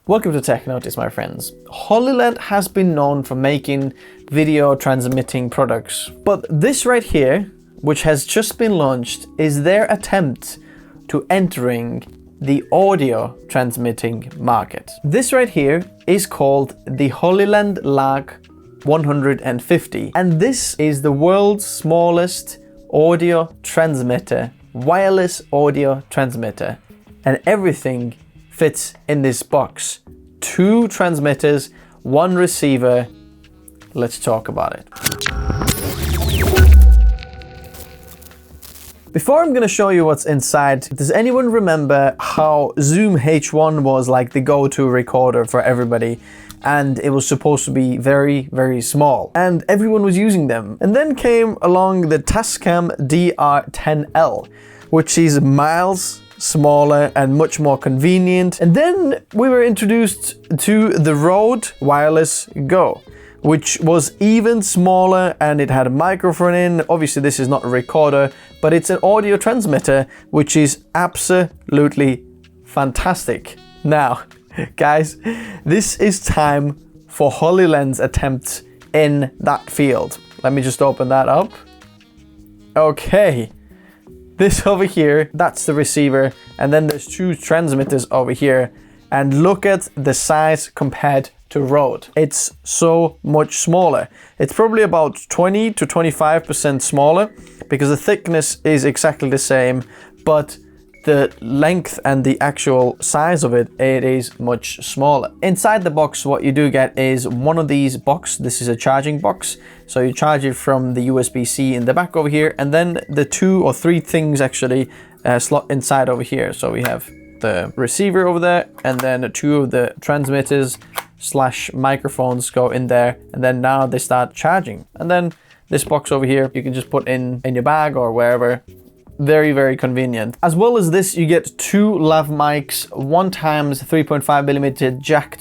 Welcome to Tech Notice, my friends. Hollyland has been known for making video transmitting products, but this right here, which has just been launched, is their attempt to entering the audio transmitting market. This right here is called the Hollyland Lark 150, and this is the world's smallest audio transmitter, wireless audio transmitter, and everything fits in this box. 2 transmitters, 1 receiver. Let's talk about it. Before I'm gonna show you what's inside, does anyone remember how Zoom H1 was like the go-to recorder for everybody? And it was supposed to be very, very small, and everyone was using them. And then came along the Tascam DR10L, which is miles smaller and much more convenient. And then we were introduced to the Rode Wireless Go, which was even smaller, and it had a microphone in. Obviously this is not a recorder, but it's an audio transmitter, which is absolutely fantastic. Now, guys, this is time for Hollyland's attempt in that field. Let me just open that up. Okay. This over here, that's the receiver, and then there's 2 transmitters over here, and look at the size compared to Rode. It's so much smaller. It's probably about 20 to 25% smaller because the thickness is exactly the same, but the length and the actual size of it is much smaller. Inside the box, what you do get is one of these boxes. This is a charging box. So you charge it from the USB-C in the back over here, and then the 2 or 3 things actually slot inside over here. So we have the receiver over there, and then 2 of the transmitters / microphones go in there, and then now they start charging. And then this box over here, you can just put in your bag or wherever. Very, very convenient. As well as this, you get 2 lav mics, 1 times 3.5mm jack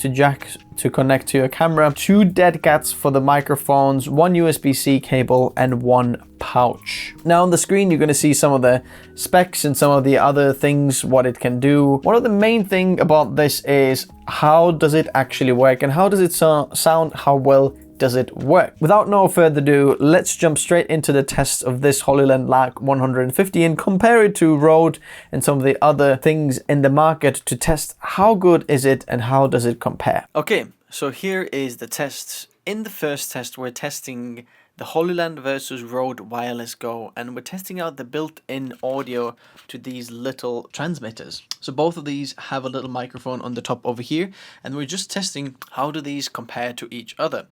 to connect to your camera, 2 dead cats for the microphones, 1 USB-C cable, and 1 pouch. Now on the screen, you're going to see some of the specs and some of the other things, what it can do. One of the main thing about this is how does it actually work, and how does it sound, how well does it work? Without no further ado, let's jump straight into the test of this Hollyland Lark 150 and compare it to Rode and some of the other things in the market to test how good is it and how does it compare. Okay, so here is the test. In the first test, we're testing the Hollyland versus Rode Wireless Go, and we're testing out the built-in audio to these little transmitters. So both of these have a little microphone on the top over here, and we're just testing how do these compare to each other.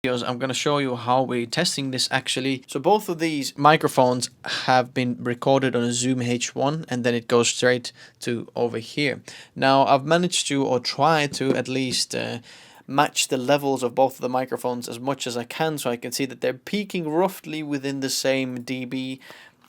I'm going to show you how we're testing this actually. So both of these microphones have been recorded on a Zoom H1, and then it goes straight to over here. Now I've managed to, or try to at least, match the levels of both of the microphones as much as I can, so I can see that they're peaking roughly within the same dB.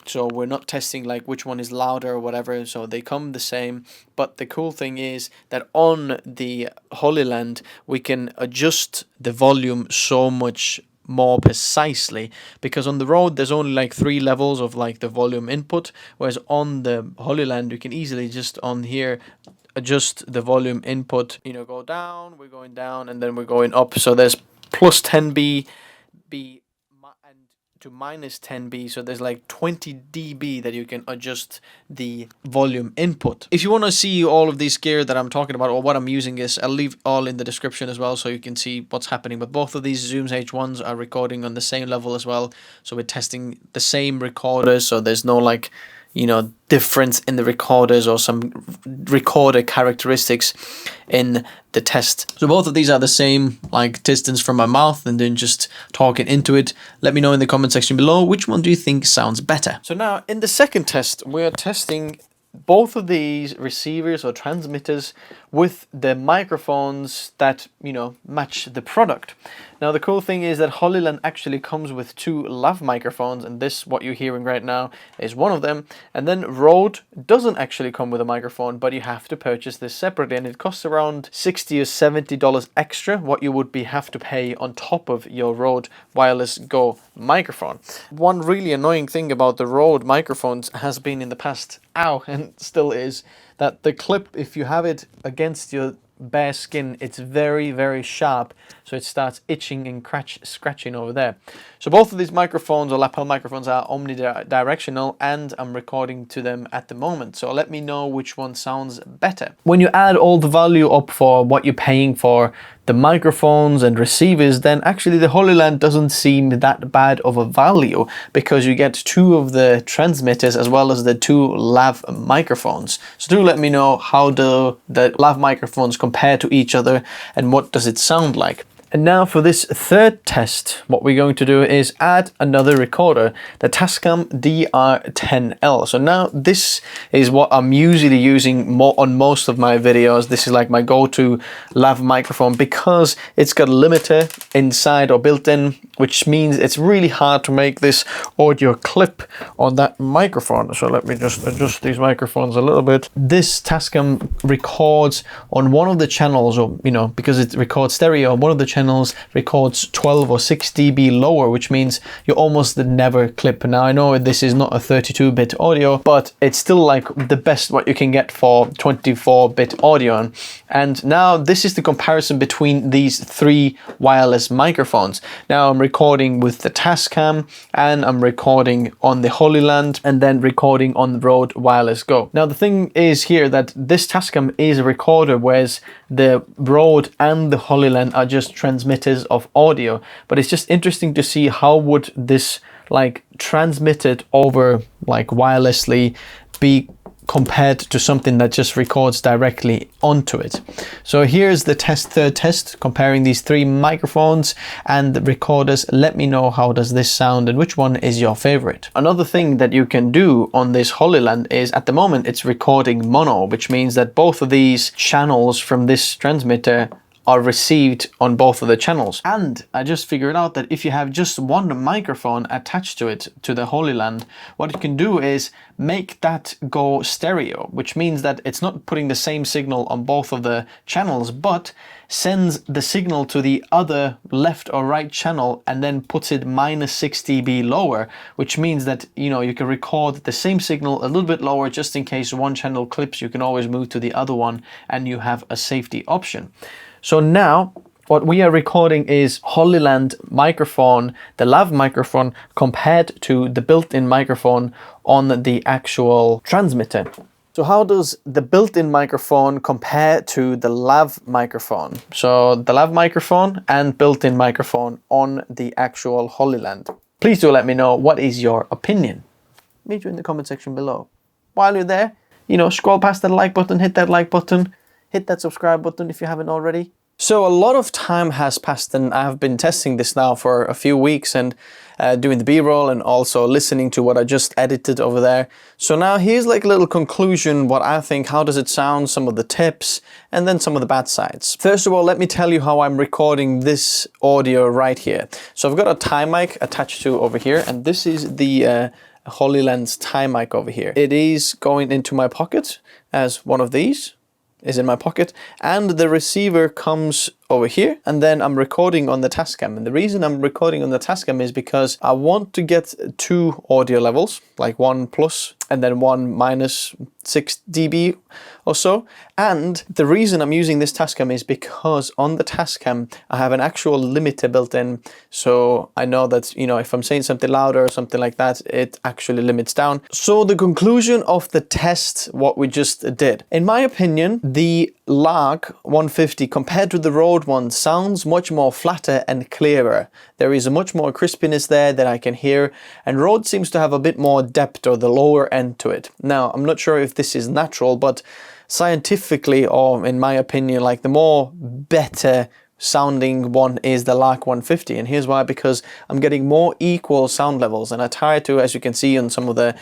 So we're not testing like which one is louder or whatever, so they come the same. But the cool thing is that on the Hollyland, we can adjust the volume so much more precisely, because on the Rode there's only like 3 levels of like the volume input, whereas on the Hollyland you can easily just on here adjust the volume input, you know, go down, we're going down, and then we're going up. So there's plus 10 B to minus 10 B, so there's like 20 dB that you can adjust the volume input. If you want to see all of these gear that I'm talking about or what I'm using is, I'll leave all in the description as well so you can see what's happening. But both of these Zoom H1s are recording on the same level as well, so we're testing the same recorders, so there's no like, you know, difference in the recorders or some recorder characteristics in the test. So both of these are the same like distance from my mouth and then just talking into it. Let me know in the comment section below which one do you think sounds better. So now in the second test, we're testing both of these receivers or transmitters with the microphones that, you know, match the product. Now the cool thing is that Hollyland actually comes with 2 lav microphones, and this, what you're hearing right now, is one of them. And then Rode doesn't actually come with a microphone, but you have to purchase this separately, and it costs around $60 or $70 extra what you would have to pay on top of your Rode Wireless Go microphone. One really annoying thing about the Rode microphones has been in the past ow, and still is, that the clip, if you have it against your bare skin, it's very, very sharp, so it starts itching and scratching over there. So both of these microphones, or lapel microphones, are omnidirectional, and I'm recording to them at the moment, so let me know which one sounds better. When you add all the value up for what you're paying for the microphones and receivers, then actually the Hollyland doesn't seem that bad of a value, because you get 2 of the transmitters as well as the 2 lav microphones. So do let me know how the lav microphones compare to each other and what does it sound like. And now for this third test, what we're going to do is add another recorder, the Tascam DR10L. So now this is what I'm usually using on most of my videos. This is like my go-to lav microphone, because it's got a limiter inside or built in, which means it's really hard to make this audio clip on that microphone. So let me just adjust these microphones a little bit. This Tascam records on one of the channels, or because it records stereo, one of the channels records 12 or 6 dB lower, which means you almost never clip. Now I know this is not a 32-bit audio, but it's still like the best what you can get for 24-bit audio. And now this is the comparison between these 3 wireless microphones. Now I'm recording with the Tascam, and I'm recording on the Hollyland, and then recording on the Rode Wireless Go. Now the thing is here that this Tascam is a recorder, whereas the Rode and the Hollyland are just transmitters of audio. But it's just interesting to see how would this like transmitted over like wirelessly be compared to something that just records directly onto it. So here's the third test, comparing these 3 microphones and the recorders. Let me know how does this sound and which one is your favorite. Another thing that you can do on this Hollyland is, at the moment it's recording mono, which means that both of these channels from this transmitter are received on both of the channels. And I just figured out that if you have just one microphone attached to it, to the Hollyland, what you can do is make that go stereo, which means that it's not putting the same signal on both of the channels, but sends the signal to the other left or right channel and then puts it -6 dB lower, which means that you can record the same signal a little bit lower, just in case one channel clips. You can always move to the other one and you have a safety option. So now what we are recording is Hollyland microphone, the lav microphone, compared to the built-in microphone on the actual transmitter. So how does the built-in microphone compare to the lav microphone? So the lav microphone and built-in microphone on the actual Hollyland. Please do let me know what is your opinion. Leave you in the comment section below. While you're there, scroll past that like button, hit that like button. Hit that subscribe button if you haven't already. So a lot of time has passed, and I've been testing this now for a few weeks and doing the B-roll and also listening to what I just edited over there. So now here's like a little conclusion, what I think, how does it sound, some of the tips, and then some of the bad sides. First of all, let me tell you how I'm recording this audio right here. So I've got a tie mic attached to over here, and this is the Hollyland's tie mic over here. It is going into my pocket, as one of these is in my pocket, and the receiver comes over here, and then I'm recording on the Tascam. And the reason I'm recording on the Tascam is because I want to get 2 audio levels, like one plus and then one -6 dB or so. And the reason I'm using this Tascam is because on the Tascam I have an actual limiter built in, so I know that if I'm saying something louder or something like that, it actually limits down. So the conclusion of the test, what we just did, in my opinion, the Lark 150 compared to the Rode one sounds much more flatter and clearer. There is a much more crispiness there that I can hear, and Rode seems to have a bit more depth, or the lower end to it. Now, I'm not sure if this is natural, but scientifically, or in my opinion, like the more better sounding one is the Lark 150, and here's why: because I'm getting more equal sound levels. And I try to, as you can see on some of the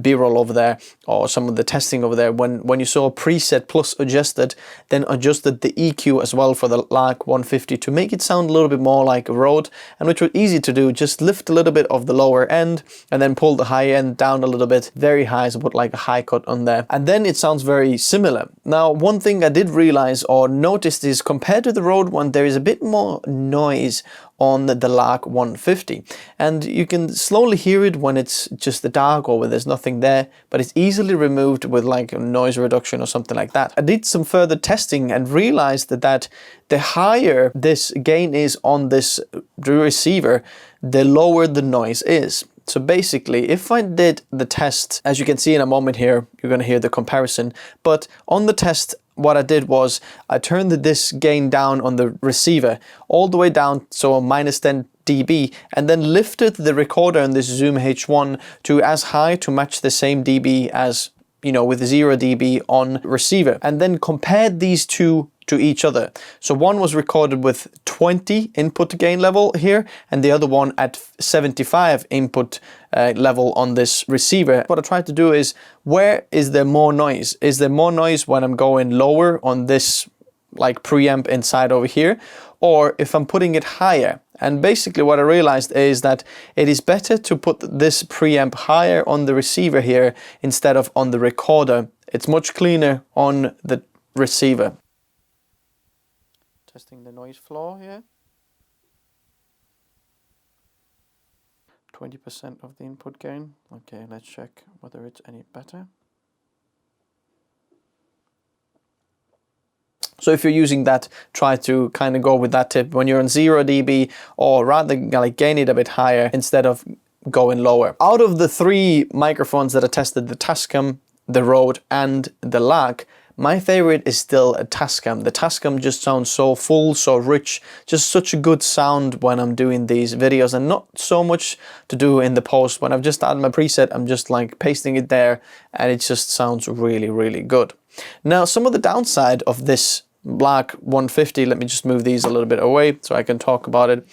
B-roll over there, or some of the testing over there, when you saw preset plus adjusted, then adjusted the EQ as well for the Lark 150 to make it sound a little bit more like a Rode, and which was easy to do. Just lift a little bit of the lower end and then pull the high end down a little bit, very high, so put like a high cut on there, and then it sounds very similar. Now, one thing I did realize or noticed is, compared to the Rode one, there is a bit more noise on the Lark 150, and you can slowly hear it when it's just the dark or when there's nothing there, but it's easily removed with like a noise reduction or something like that. I did some further testing and realized that the higher this gain is on this receiver, the lower the noise is. So basically, if I did the test, as you can see in a moment here, you're going to hear the comparison, but on the test, what I did was I turned this gain down on the receiver all the way down, so minus 10 dB, and then lifted the recorder on this Zoom H1 to as high to match the same dB as, you know, with 0 dB on receiver, and then compared these two to each other. So one was recorded with 20 input gain level here, and the other one at 75 input level on this receiver. What I tried to do is, where is there more noise? Is there more noise when I'm going lower on this like preamp inside over here, or if I'm putting it higher? And basically what I realized is that it is better to put this preamp higher on the receiver here instead of on the recorder. It's much cleaner on the receiver. Testing the noise floor here. 20% of the input gain. Okay, let's check whether it's any better. So if you're using that, try to kind of go with that tip when you're on 0 dB, or rather like gain it a bit higher instead of going lower. Out of the 3 microphones that I tested, the Tascam, the Rode and the Lark, my favorite is still a Tascam. The Tascam just sounds so full, so rich, just such a good sound when I'm doing these videos, and not so much to do in the post. When I've just added my preset, I'm just like pasting it there, and it just sounds really, really good. Now, some of the downside of this Lark 150, let me just move these a little bit away so I can talk about it,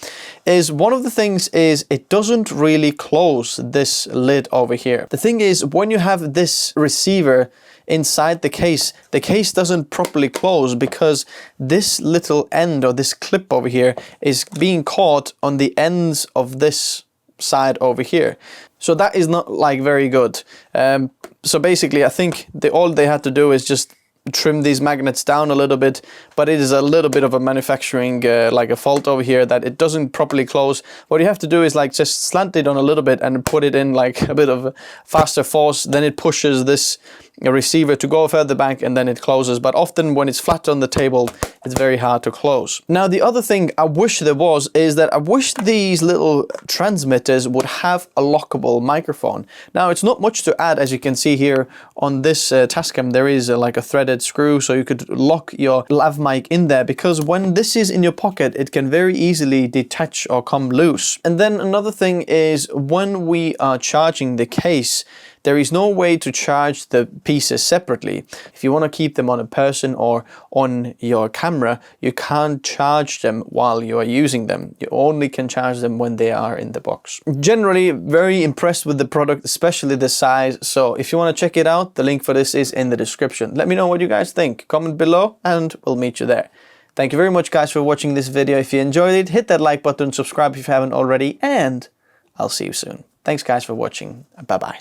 is one of the things is it doesn't really close this lid over here. The thing is, when you have this receiver inside the case doesn't properly close because this little end, or this clip over here, is being caught on the ends of this side over here. So that is not like very good. So basically I think all they had to do is just trim these magnets down a little bit, but it is a little bit of a manufacturing like a fault over here that it doesn't properly close. What you have to do is like just slant it on a little bit and put it in like a bit of a faster force, then it pushes this receiver to go further back and then it closes. But often when it's flat on the table, it's very hard to close. Now the other thing I wish there was is that I wish these little transmitters would have a lockable microphone. Now it's not much to add, as you can see here on this Tascam. There is like a threaded screw, so you could lock your lav mic in there, because when this is in your pocket it can very easily detach or come loose. And then another thing is, when we are charging the case, there is no way to charge the pieces separately. If you want to keep them on a person or on your camera, you can't charge them while you are using them. You only can charge them when they are in the box. Generally, very impressed with the product, especially the size. So if you want to check it out, the link for this is in the description. Let me know what you guys think. Comment below and we'll meet you there. Thank you very much guys for watching this video. If you enjoyed it, hit that like button, subscribe if you haven't already, and I'll see you soon. Thanks guys for watching. Bye bye.